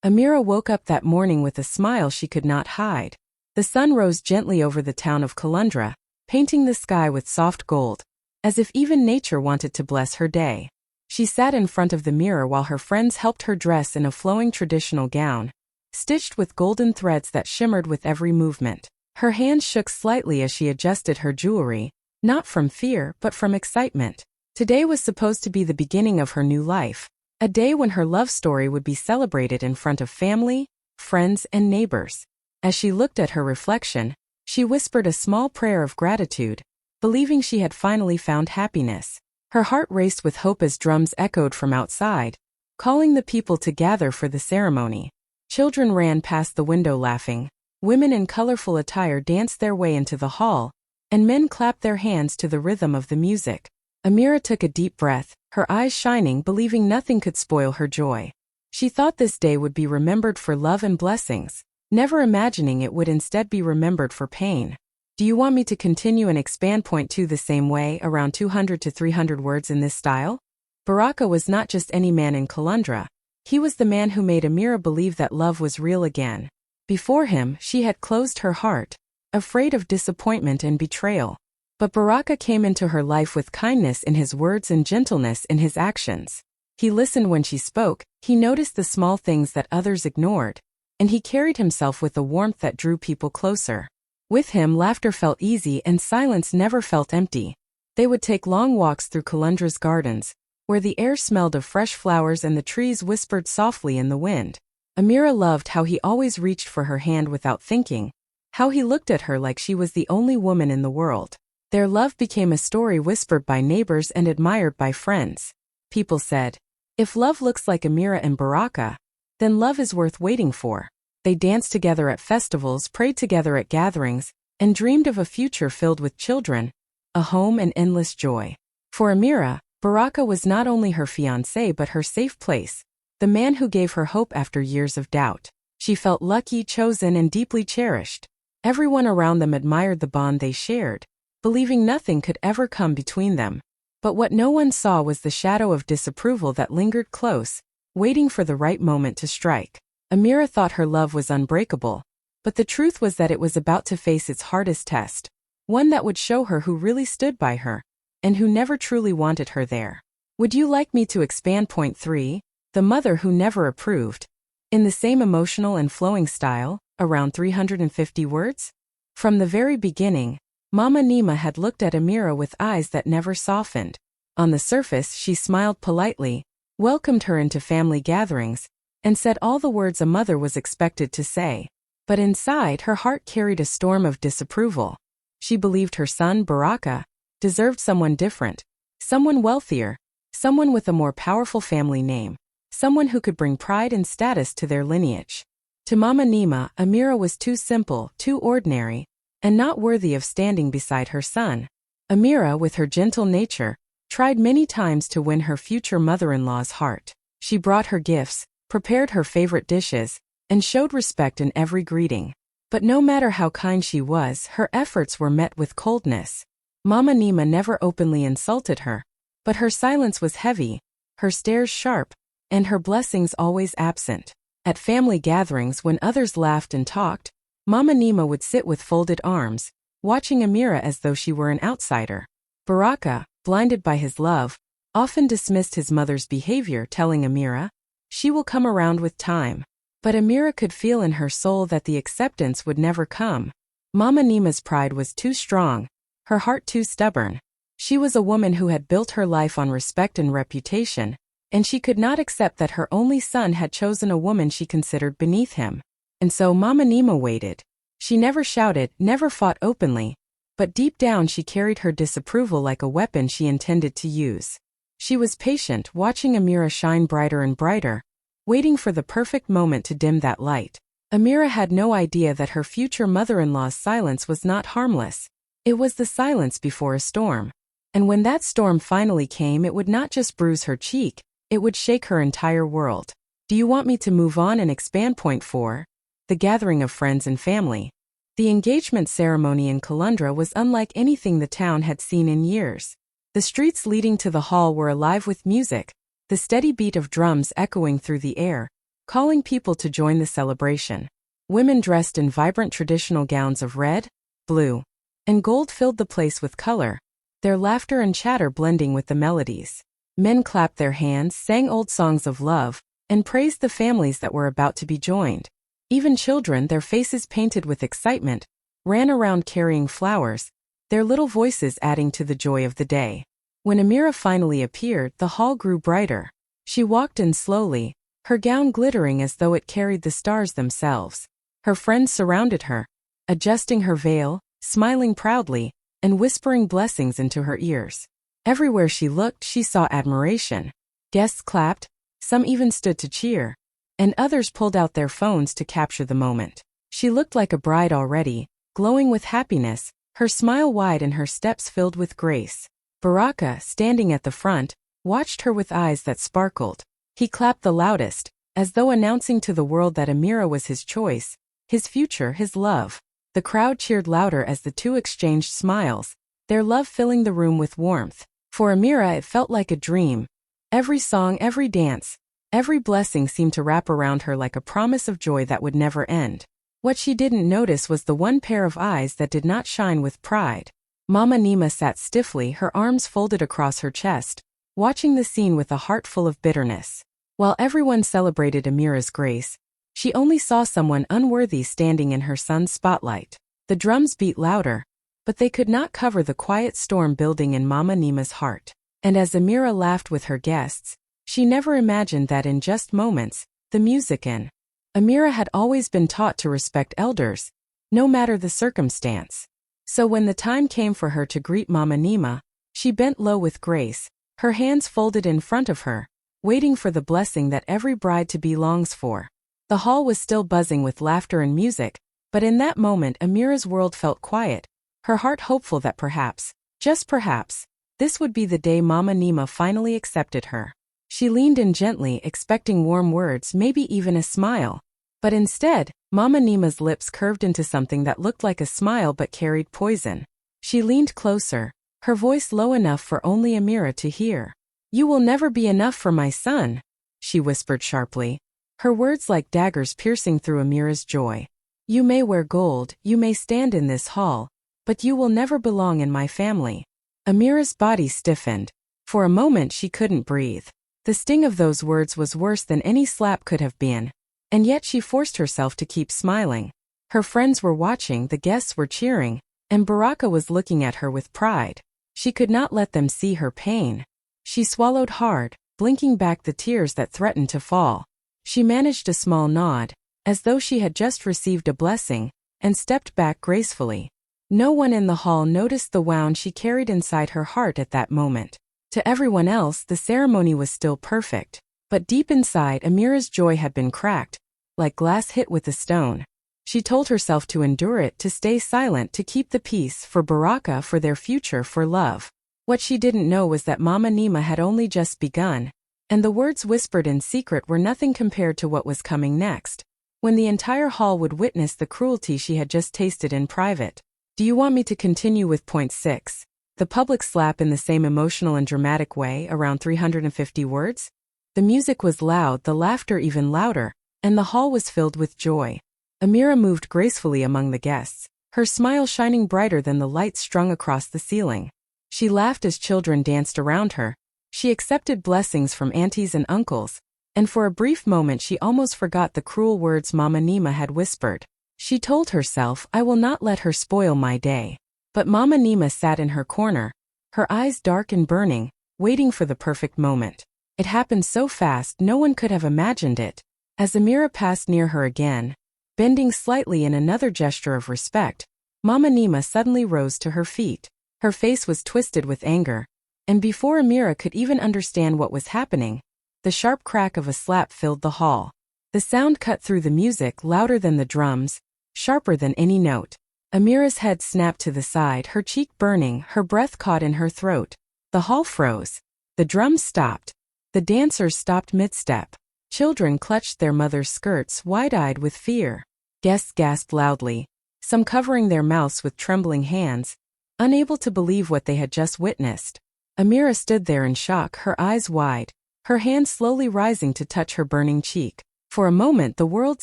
Amira woke up that morning with a smile she could not hide. The sun rose gently over the town of Kalundra, painting the sky with soft gold, as if even nature wanted to bless her day. She sat in front of the mirror while her friends helped her dress in a flowing traditional gown, stitched with golden threads that shimmered with every movement. Her hands shook slightly as she adjusted her jewelry, not from fear but from excitement. Today was supposed to be the beginning of her new life, a day when her love story would be celebrated in front of family, friends, and neighbors. As she looked at her reflection, she whispered a small prayer of gratitude, believing she had finally found happiness. Her heart raced with hope as drums echoed from outside, calling the people to gather for the ceremony. Children ran past the window laughing, women in colorful attire danced their way into the hall, and men clapped their hands to the rhythm of the music. Amira took a deep breath, her eyes shining, believing nothing could spoil her joy. She thought this day would be remembered for love and blessings, never imagining it would instead be remembered for pain. Do you want me to continue and expand point 2 the same way, around 200 to 300 words in this style? Baraka was not just any man in Kalundra. He was the man who made Amira believe that love was real again. Before him, she had closed her heart, afraid of disappointment and betrayal. But Baraka came into her life with kindness in his words and gentleness in his actions. He listened when she spoke, he noticed the small things that others ignored, and he carried himself with a warmth that drew people closer. With him, laughter felt easy and silence never felt empty. They would take long walks through Kalundra's gardens, where the air smelled of fresh flowers and the trees whispered softly in the wind. Amira loved how he always reached for her hand without thinking, how he looked at her like she was the only woman in the world. Their love became a story whispered by neighbors and admired by friends. People said, "If love looks like Amira and Baraka, then love is worth waiting for." They danced together at festivals, prayed together at gatherings, and dreamed of a future filled with children, a home and endless joy. For Amira, Baraka was not only her fiancé but her safe place, the man who gave her hope after years of doubt. She felt lucky, chosen, and deeply cherished. Everyone around them admired the bond they shared, believing nothing could ever come between them. But what no one saw was the shadow of disapproval that lingered close, waiting for the right moment to strike. Amira thought her love was unbreakable, but the truth was that it was about to face its hardest test, one that would show her who really stood by her, and who never truly wanted her there. Would you like me to expand point 3, the mother who never approved, in the same emotional and flowing style, around 350 words? From the very beginning, Mama Nima had looked at Amira with eyes that never softened. On the surface, she smiled politely, welcomed her into family gatherings, and said all the words a mother was expected to say. But inside, her heart carried a storm of disapproval. She believed her son, Baraka, deserved someone different, someone wealthier, someone with a more powerful family name, someone who could bring pride and status to their lineage. To Mama Nima, Amira was too simple, too ordinary, and not worthy of standing beside her son. Amira, with her gentle nature, tried many times to win her future mother-in-law's heart. She brought her gifts, prepared her favorite dishes, and showed respect in every greeting. But no matter how kind she was, her efforts were met with coldness. Mama Nima never openly insulted her, but her silence was heavy, her stares sharp, and her blessings always absent. At family gatherings, when others laughed and talked, Mama Nima would sit with folded arms, watching Amira as though she were an outsider. Baraka, blinded by his love, often dismissed his mother's behavior, telling Amira, "She will come around with time." But Amira could feel in her soul that the acceptance would never come. Mama Nima's pride was too strong, her heart too stubborn. She was a woman who had built her life on respect and reputation, and she could not accept that her only son had chosen a woman she considered beneath him. And so Mama Nima waited. She never shouted, never fought openly, but deep down she carried her disapproval like a weapon she intended to use. She was patient, watching Amira shine brighter and brighter, waiting for the perfect moment to dim that light. Amira had no idea that her future mother-in-law's silence was not harmless. It was the silence before a storm. And when that storm finally came, it would not just bruise her cheek, it would shake her entire world. Do you want me to move on and expand point 4? The gathering of friends and family. The engagement ceremony in Kalundra was unlike anything the town had seen in years. The streets leading to the hall were alive with music, the steady beat of drums echoing through the air, calling people to join the celebration. Women dressed in vibrant traditional gowns of red, blue, and gold filled the place with color, their laughter and chatter blending with the melodies. Men clapped their hands, sang old songs of love, and praised the families that were about to be joined. Even children, their faces painted with excitement, ran around carrying flowers, their little voices adding to the joy of the day. When Amira finally appeared, the hall grew brighter. She walked in slowly, her gown glittering as though it carried the stars themselves. Her friends surrounded her, adjusting her veil, smiling proudly, and whispering blessings into her ears. Everywhere she looked, she saw admiration. Guests clapped, some even stood to cheer, and others pulled out their phones to capture the moment. She looked like a bride already, glowing with happiness, her smile wide and her steps filled with grace. Baraka, standing at the front, watched her with eyes that sparkled. He clapped the loudest, as though announcing to the world that Amira was his choice, his future, his love. The crowd cheered louder as the two exchanged smiles, their love filling the room with warmth. For Amira it felt like a dream. Every song, every dance, every blessing seemed to wrap around her like a promise of joy that would never end. What she didn't notice was the one pair of eyes that did not shine with pride. Mama Nima sat stiffly, her arms folded across her chest, watching the scene with a heart full of bitterness. While everyone celebrated Amira's grace, she only saw someone unworthy standing in her son's spotlight. The drums beat louder, but they could not cover the quiet storm building in Mama Nima's heart. And as Amira laughed with her guests, she never imagined that in just moments, the music in Amira had always been taught to respect elders, no matter the circumstance. So when the time came for her to greet Mama Nima, she bent low with grace, her hands folded in front of her, waiting for the blessing that every bride-to-be longs for. The hall was still buzzing with laughter and music, but in that moment Amira's world felt quiet, her heart hopeful that perhaps, just perhaps, this would be the day Mama Nima finally accepted her. She leaned in gently, expecting warm words, maybe even a smile. But instead, Mama Nima's lips curved into something that looked like a smile but carried poison. She leaned closer, her voice low enough for only Amira to hear. "You will never be enough for my son," she whispered sharply, her words like daggers piercing through Amira's joy. "You may wear gold, you may stand in this hall, but you will never belong in my family." Amira's body stiffened. For a moment she couldn't breathe. The sting of those words was worse than any slap could have been, and yet she forced herself to keep smiling. Her friends were watching, the guests were cheering, and Baraka was looking at her with pride. She could not let them see her pain. She swallowed hard, blinking back the tears that threatened to fall. She managed a small nod, as though she had just received a blessing, and stepped back gracefully. No one in the hall noticed the wound she carried inside her heart at that moment. To everyone else, the ceremony was still perfect, but deep inside, Amira's joy had been cracked, like glass hit with a stone. She told herself to endure it, to stay silent, to keep the peace, for Baraka, for their future, for love. What she didn't know was that Mama Nima had only just begun, and the words whispered in secret were nothing compared to what was coming next, when the entire hall would witness the cruelty she had just tasted in private. Do you want me to continue with point 6? The public slap in the same emotional and dramatic way, around 350 words? The music was loud, the laughter even louder, and the hall was filled with joy. Amira moved gracefully among the guests, her smile shining brighter than the lights strung across the ceiling. She laughed as children danced around her. She accepted blessings from aunties and uncles, and for a brief moment she almost forgot the cruel words Mama Nima had whispered. She told herself, "I will not let her spoil my day." But Mama Nima sat in her corner, her eyes dark and burning, waiting for the perfect moment. It happened so fast no one could have imagined it. As Amira passed near her again, bending slightly in another gesture of respect, Mama Nima suddenly rose to her feet. Her face was twisted with anger, and before Amira could even understand what was happening, the sharp crack of a slap filled the hall. The sound cut through the music, louder than the drums, sharper than any note. Amira's head snapped to the side, her cheek burning, her breath caught in her throat. The hall froze. The drums stopped. The dancers stopped mid-step. Children clutched their mothers' skirts, wide-eyed with fear. Guests gasped loudly, some covering their mouths with trembling hands, unable to believe what they had just witnessed. Amira stood there in shock, her eyes wide, her hand slowly rising to touch her burning cheek. For a moment the world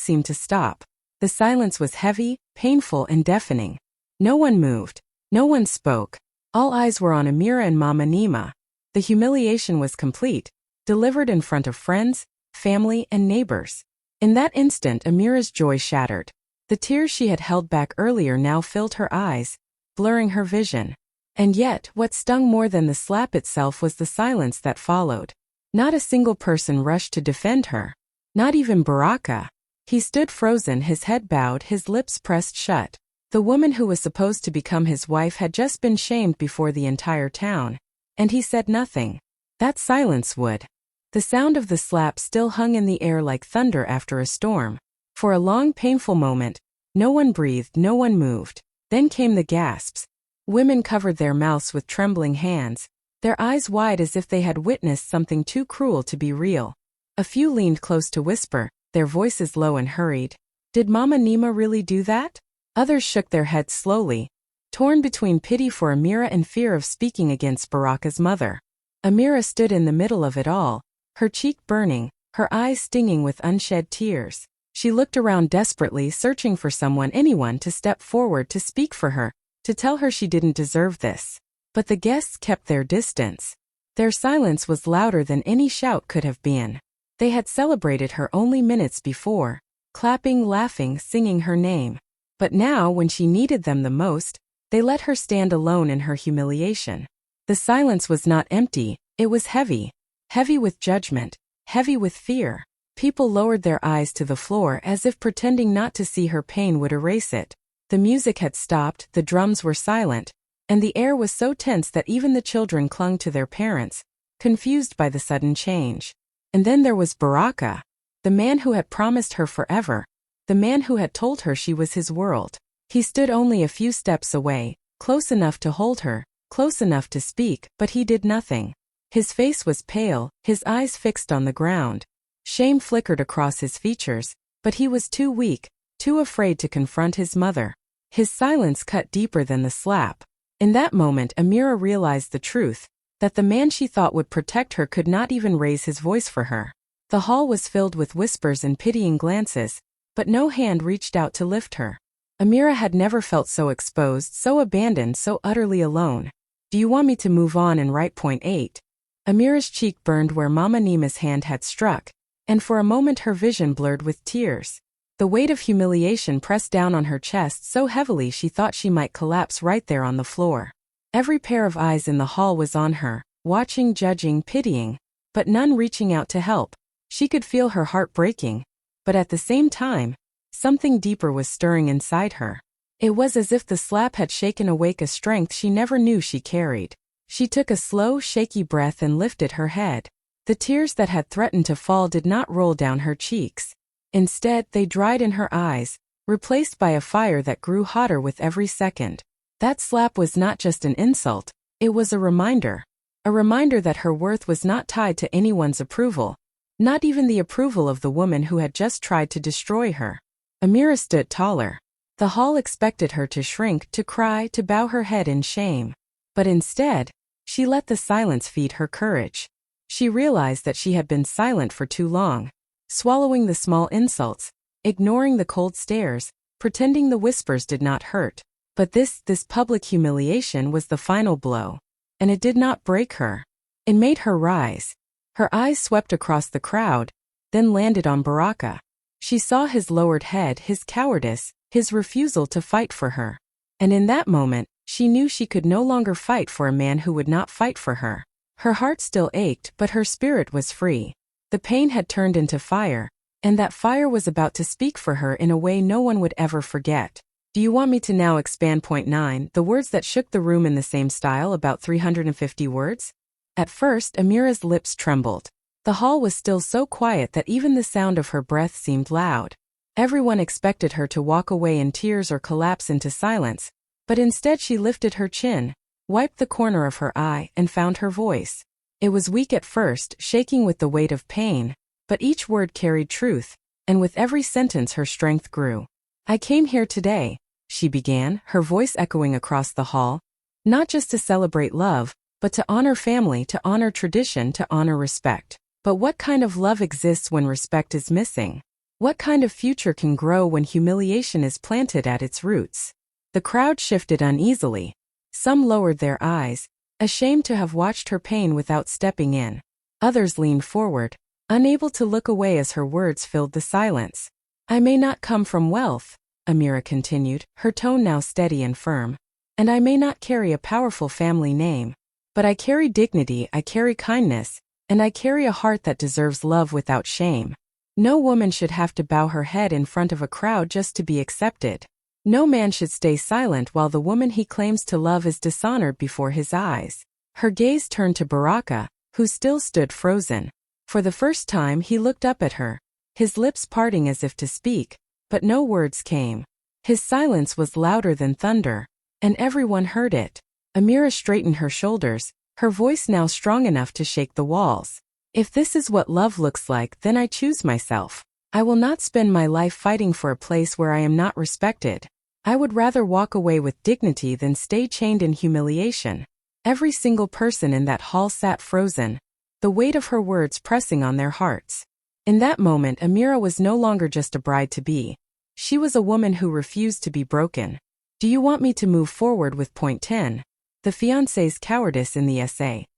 seemed to stop. The silence was heavy, painful and deafening. No one moved. No one spoke. All eyes were on Amira and Mama Nima. The humiliation was complete, delivered in front of friends, family and neighbors. In that instant Amira's joy shattered. The tears she had held back earlier now filled her eyes, blurring her vision. And yet, what stung more than the slap itself was the silence that followed. Not a single person rushed to defend her. Not even Baraka. He stood frozen, his head bowed, his lips pressed shut. The woman who was supposed to become his wife had just been shamed before the entire town. And he said nothing. That silence would. The sound of the slap still hung in the air like thunder after a storm. For a long, painful moment, no one breathed, no one moved. Then came the gasps. Women covered their mouths with trembling hands, their eyes wide as if they had witnessed something too cruel to be real. A few leaned close to whisper, their voices low and hurried. Did Mama Nima really do that? Others shook their heads slowly, torn between pity for Amira and fear of speaking against Baraka's mother. Amira stood in the middle of it all, her cheek burning, her eyes stinging with unshed tears. She looked around desperately, searching for anyone to step forward to speak for her, to tell her she didn't deserve this. But the guests kept their distance. Their silence was louder than any shout could have been. They had celebrated her only minutes before, clapping, laughing, singing her name. But now, when she needed them the most, they let her stand alone in her humiliation. The silence was not empty, it was heavy. Heavy with judgment, heavy with fear. People lowered their eyes to the floor as if pretending not to see her pain would erase it. The music had stopped, the drums were silent, and the air was so tense that even the children clung to their parents, confused by the sudden change. And then there was Baraka, the man who had promised her forever, the man who had told her she was his world. He stood only a few steps away, close enough to hold her, close enough to speak, but he did nothing. His face was pale, his eyes fixed on the ground. Shame flickered across his features, but he was too weak, too afraid to confront his mother. His silence cut deeper than the slap. In that moment Amira realized the truth, that the man she thought would protect her could not even raise his voice for her. The hall was filled with whispers and pitying glances, but no hand reached out to lift her. Amira had never felt so exposed, so abandoned, so utterly alone. Do you want me to move on and write point 8? Amira's cheek burned where Mama Nima's hand had struck, and for a moment her vision blurred with tears. The weight of humiliation pressed down on her chest so heavily she thought she might collapse right there on the floor. Every pair of eyes in the hall was on her, watching, judging, pitying, but none reaching out to help. She could feel her heart breaking, but at the same time, something deeper was stirring inside her. It was as if the slap had shaken awake a strength she never knew she carried. She took a slow, shaky breath and lifted her head. The tears that had threatened to fall did not roll down her cheeks. Instead, they dried in her eyes, replaced by a fire that grew hotter with every second. That slap was not just an insult, it was a reminder. A reminder that her worth was not tied to anyone's approval, not even the approval of the woman who had just tried to destroy her. Amira stood taller. The hall expected her to shrink, to cry, to bow her head in shame. But instead, she let the silence feed her courage. She realized that she had been silent for too long, swallowing the small insults, ignoring the cold stares, pretending the whispers did not hurt. But this public humiliation was the final blow. And it did not break her. It made her rise. Her eyes swept across the crowd, then landed on Baraka. She saw his lowered head, his cowardice, his refusal to fight for her. And in that moment, she knew she could no longer fight for a man who would not fight for her. Her heart still ached, but her spirit was free. The pain had turned into fire, and that fire was about to speak for her in a way no one would ever forget. Do you want me to now expand point 9, the words that shook the room in the same style, about 350 words? At first, Amira's lips trembled. The hall was still so quiet that even the sound of her breath seemed loud. Everyone expected her to walk away in tears or collapse into silence, but instead she lifted her chin, wiped the corner of her eye, and found her voice. It was weak at first, shaking with the weight of pain, but each word carried truth, and with every sentence her strength grew. I came here today, she began, her voice echoing across the hall, not just to celebrate love, but to honor family, to honor tradition, to honor respect. But what kind of love exists when respect is missing? What kind of future can grow when humiliation is planted at its roots? The crowd shifted uneasily. Some lowered their eyes, ashamed to have watched her pain without stepping in. Others leaned forward, unable to look away as her words filled the silence. I may not come from wealth, Amira continued, her tone now steady and firm. And I may not carry a powerful family name. But I carry dignity, I carry kindness, and I carry a heart that deserves love without shame. No woman should have to bow her head in front of a crowd just to be accepted. No man should stay silent while the woman he claims to love is dishonored before his eyes. Her gaze turned to Baraka, who still stood frozen. For the first time he looked up at her, his lips parting as if to speak, but no words came. His silence was louder than thunder, and everyone heard it. Amira straightened her shoulders, her voice now strong enough to shake the walls. If this is what love looks like, then I choose myself. I will not spend my life fighting for a place where I am not respected. I would rather walk away with dignity than stay chained in humiliation. Every single person in that hall sat frozen, the weight of her words pressing on their hearts. In that moment, Amira was no longer just a bride-to-be. She was a woman who refused to be broken. Do you want me to move forward with point 10? The fiancé's cowardice in the essay.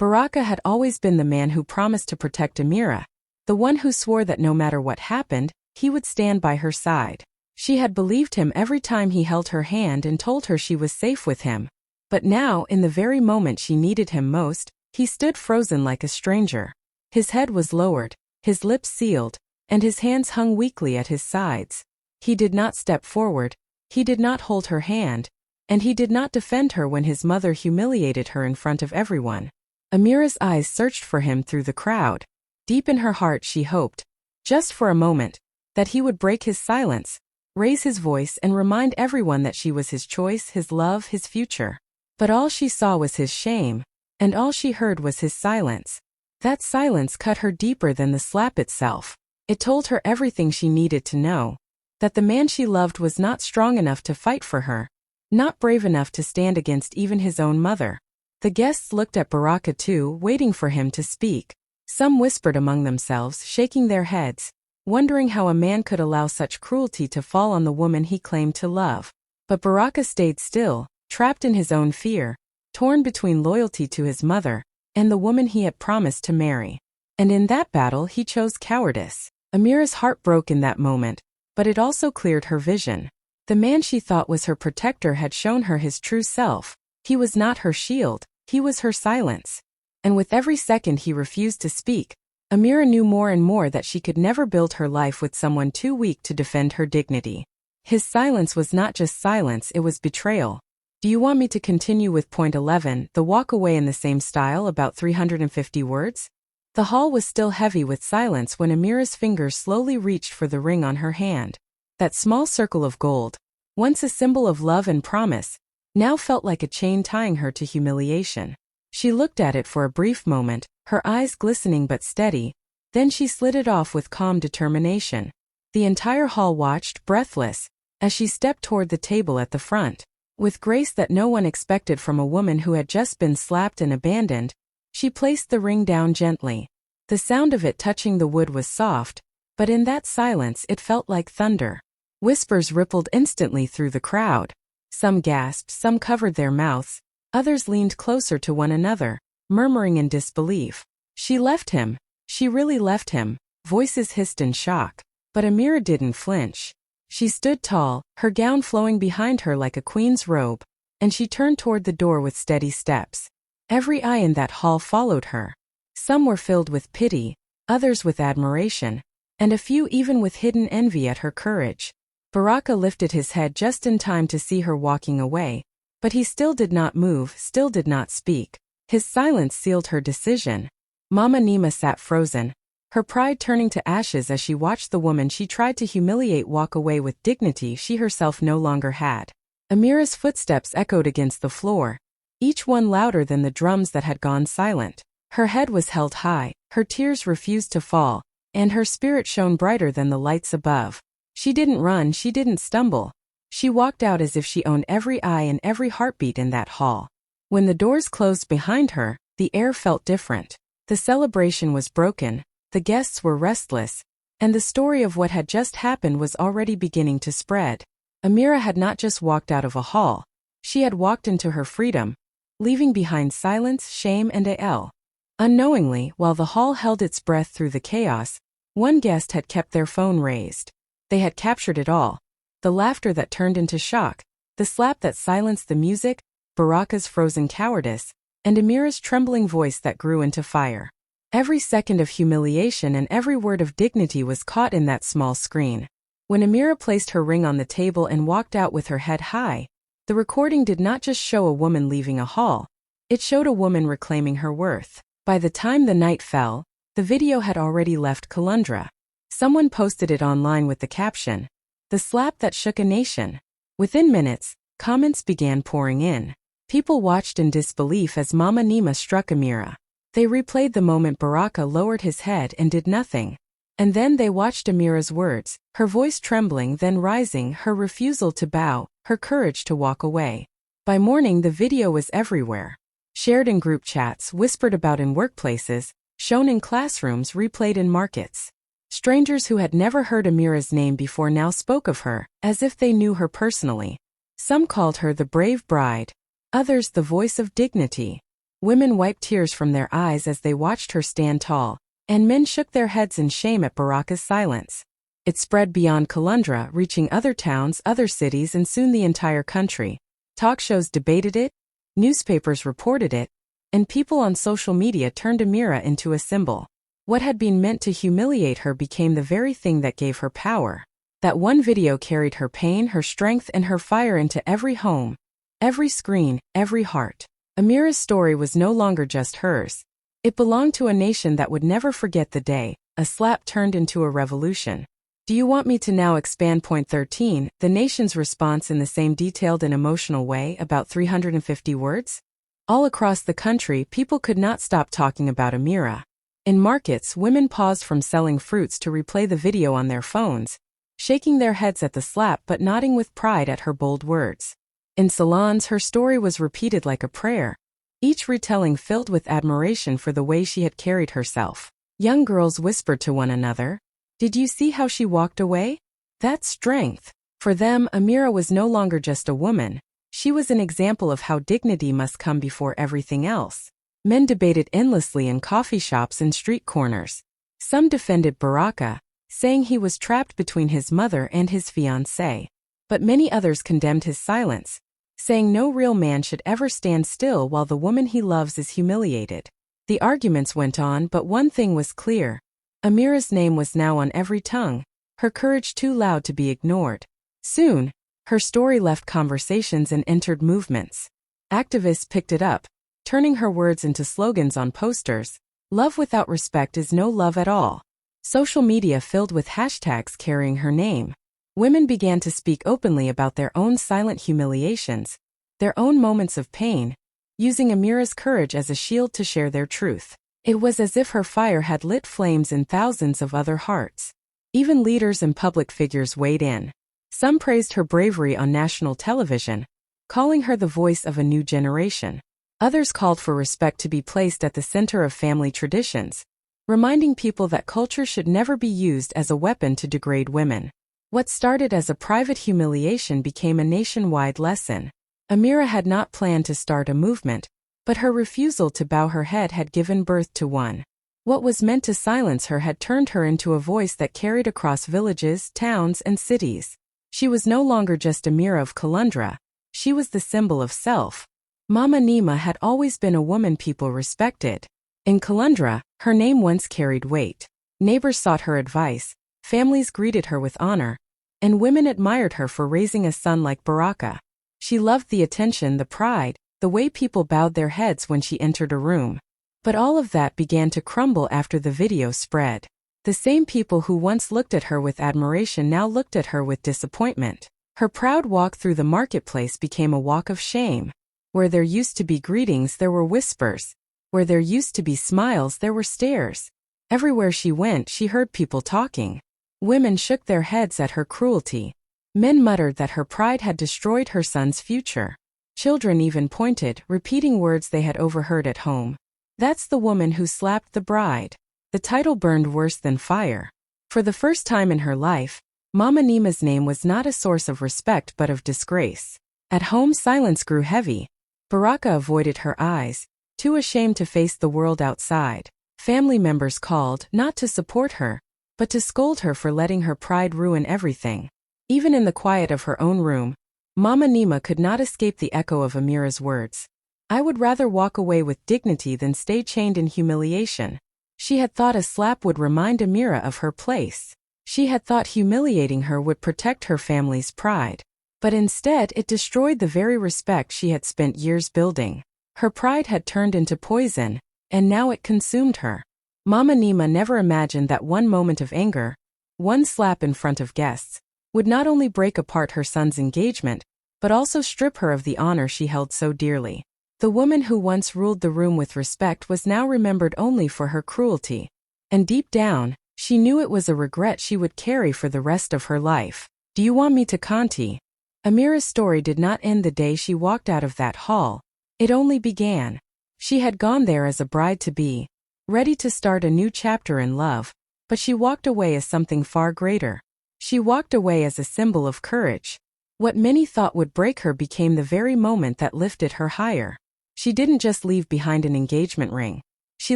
Baraka had always been the man who promised to protect Amira, the one who swore that no matter what happened, he would stand by her side. She had believed him every time he held her hand and told her she was safe with him. But now, in the very moment she needed him most, he stood frozen like a stranger. His head was lowered, his lips sealed, and his hands hung weakly at his sides. He did not step forward, he did not hold her hand, and he did not defend her when his mother humiliated her in front of everyone. Amira's eyes searched for him through the crowd. Deep in her heart she hoped, just for a moment, that he would break his silence, raise his voice and remind everyone that she was his choice, his love, his future. But all she saw was his shame, and all she heard was his silence. That silence cut her deeper than the slap itself. It told her everything she needed to know, that the man she loved was not strong enough to fight for her, not brave enough to stand against even his own mother. The guests looked at Baraka too, waiting for him to speak. Some whispered among themselves, shaking their heads, wondering how a man could allow such cruelty to fall on the woman he claimed to love. But Baraka stayed still, trapped in his own fear, torn between loyalty to his mother and the woman he had promised to marry. And in that battle he chose cowardice. Amira's heart broke in that moment, but it also cleared her vision. The man she thought was her protector had shown her his true self. He was not her shield, he was her silence. And with every second he refused to speak, Amira knew more and more that she could never build her life with someone too weak to defend her dignity. His silence was not just silence, it was betrayal. Do you want me to continue with point 11, the walk away in the same style, about 350 words? The hall was still heavy with silence when Amira's fingers slowly reached for the ring on her hand. That small circle of gold, once a symbol of love and promise, now felt like a chain tying her to humiliation. She looked at it for a brief moment, her eyes glistening but steady, then she slid it off with calm determination. The entire hall watched, breathless, as she stepped toward the table at the front. With grace that no one expected from a woman who had just been slapped and abandoned, she placed the ring down gently. The sound of it touching the wood was soft, but in that silence it felt like thunder. Whispers rippled instantly through the crowd. Some gasped, some covered their mouths, others leaned closer to one another, murmuring in disbelief. She left him. She really left him. Voices hissed in shock. But Amira didn't flinch. She stood tall, her gown flowing behind her like a queen's robe, and she turned toward the door with steady steps. Every eye in that hall followed her. Some were filled with pity, others with admiration, and a few even with hidden envy at her courage. Baraka lifted his head just in time to see her walking away, but he still did not move, still did not speak. His silence sealed her decision. Mama Nima sat frozen, her pride turning to ashes as she watched the woman she tried to humiliate walk away with dignity she herself no longer had. Amira's footsteps echoed against the floor, each one louder than the drums that had gone silent. Her head was held high, her tears refused to fall, and her spirit shone brighter than the lights above. She didn't run, she didn't stumble. She walked out as if she owned every eye and every heartbeat in that hall. When the doors closed behind her, the air felt different. The celebration was broken, the guests were restless, And the story of what had just happened was already beginning to spread. Amira had not just walked out of a hall. She had walked into her freedom, leaving behind silence, shame, and a.l. Unknowingly, while the hall held its breath through the chaos, one guest had kept their phone raised. They had captured it all. The laughter that turned into shock, the slap that silenced the music, Baraka's frozen cowardice, and Amira's trembling voice that grew into fire. Every second of humiliation and every word of dignity was caught in that small screen. When Amira placed her ring on the table and walked out with her head high, the recording did not just show a woman leaving a hall, it showed a woman reclaiming her worth. By the time the night fell, the video had already left Kalundra. Someone posted it online with the caption, "The slap that shook a nation." Within minutes, comments began pouring in. People watched in disbelief as Mama Nima struck Amira. They replayed the moment Baraka lowered his head and did nothing. And then they watched Amira's words, her voice trembling then rising, her refusal to bow, her courage to walk away. By morning the video was everywhere. Shared in group chats, whispered about in workplaces, shown in classrooms, replayed in markets. Strangers who had never heard Amira's name before now spoke of her, as if they knew her personally. Some called her the brave bride, others the voice of dignity. Women wiped tears from their eyes as they watched her stand tall, and men shook their heads in shame at Baraka's silence. It spread beyond Kalundra, reaching other towns, other cities, and soon the entire country. Talk shows debated it, newspapers reported it, and people on social media turned Amira into a symbol. What had been meant to humiliate her became the very thing that gave her power. That one video carried her pain, her strength, and her fire into every home, every screen, every heart. Amira's story was no longer just hers. It belonged to a nation that would never forget the day a slap turned into a revolution. Do you want me to now expand point 13, the nation's response in the same detailed and emotional way, about 350 words? All across the country, people could not stop talking about Amira. In markets, women paused from selling fruits to replay the video on their phones, shaking their heads at the slap but nodding with pride at her bold words. In salons, her story was repeated like a prayer, each retelling filled with admiration for the way she had carried herself. Young girls whispered to one another, "Did you see how she walked away? That's strength." For them, Amira was no longer just a woman. She was an example of how dignity must come before everything else. Men debated endlessly in coffee shops and street corners. Some defended Baraka, saying he was trapped between his mother and his fiancé. But many others condemned his silence, saying no real man should ever stand still while the woman he loves is humiliated. The arguments went on, but one thing was clear. Amira's name was now on every tongue, her courage too loud to be ignored. Soon, her story left conversations and entered movements. Activists picked it up, turning her words into slogans on posters. Love without respect is no love at all. Social media filled with hashtags carrying her name. Women began to speak openly about their own silent humiliations, their own moments of pain, using Amira's courage as a shield to share their truth. It was as if her fire had lit flames in thousands of other hearts. Even leaders and public figures weighed in. Some praised her bravery on national television, calling her the voice of a new generation. Others called for respect to be placed at the center of family traditions, reminding people that culture should never be used as a weapon to degrade women. What started as a private humiliation became a nationwide lesson. Amira had not planned to start a movement, but her refusal to bow her head had given birth to one. What was meant to silence her had turned her into a voice that carried across villages, towns, and cities. She was no longer just Amira of Kalundra, she was the symbol of self. Mama Nima had always been a woman people respected. In Kalundra, her name once carried weight. Neighbors sought her advice, families greeted her with honor, and women admired her for raising a son like Baraka. She loved the attention, the pride, the way people bowed their heads when she entered a room. But all of that began to crumble after the video spread. The same people who once looked at her with admiration now looked at her with disappointment. Her proud walk through the marketplace became a walk of shame. Where there used to be greetings, there were whispers. Where there used to be smiles, there were stares. Everywhere she went, she heard people talking. Women shook their heads at her cruelty. Men muttered that her pride had destroyed her son's future. Children even pointed, repeating words they had overheard at home. "That's the woman who slapped the bride." The title burned worse than fire. For the first time in her life, Mama Nima's name was not a source of respect but of disgrace. At home, silence grew heavy. Baraka avoided her eyes, too ashamed to face the world outside. Family members called, not to support her, but to scold her for letting her pride ruin everything. Even in the quiet of her own room, Mama Nima could not escape the echo of Amira's words. I would rather walk away with dignity than stay chained in humiliation. She had thought a slap would remind Amira of her place. She had thought humiliating her would protect her family's pride. But instead it destroyed the very respect she had spent years building. Her pride had turned into poison, and now it consumed her. Mama Nima never imagined that one moment of anger, one slap in front of guests, would not only break apart her son's engagement, but also strip her of the honor she held so dearly. The woman who once ruled the room with respect was now remembered only for her cruelty. And deep down, she knew it was a regret she would carry for the rest of her life. Do you want me to Kanti? Amira's story did not end the day she walked out of that hall. It only began. She had gone there as a bride-to-be, ready to start a new chapter in love, but she walked away as something far greater. She walked away as a symbol of courage. What many thought would break her became the very moment that lifted her higher. She didn't just leave behind an engagement ring. She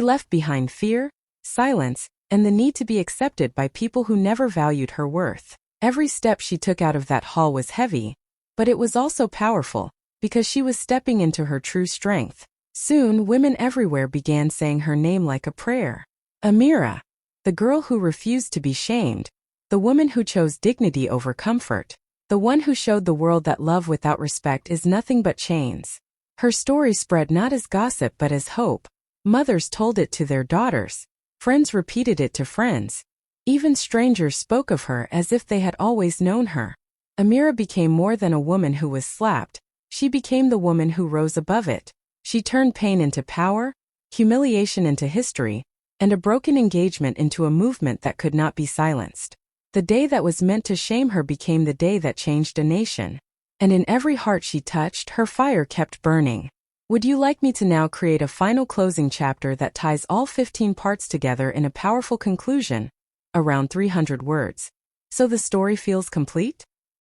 left behind fear, silence, and the need to be accepted by people who never valued her worth. Every step she took out of that hall was heavy, but it was also powerful, because she was stepping into her true strength. Soon, women everywhere began saying her name like a prayer. Amira, the girl who refused to be shamed, the woman who chose dignity over comfort, the one who showed the world that love without respect is nothing but chains. Her story spread not as gossip but as hope. Mothers told it to their daughters. Friends repeated it to friends. Even strangers spoke of her as if they had always known her. Amira became more than a woman who was slapped. She became the woman who rose above it. She turned pain into power, humiliation into history, and a broken engagement into a movement that could not be silenced. The day that was meant to shame her became the day that changed a nation. And in every heart she touched, her fire kept burning. Would you like me to now create a final closing chapter that ties all 15 parts together in a powerful conclusion? Around 300 words. So the story feels complete?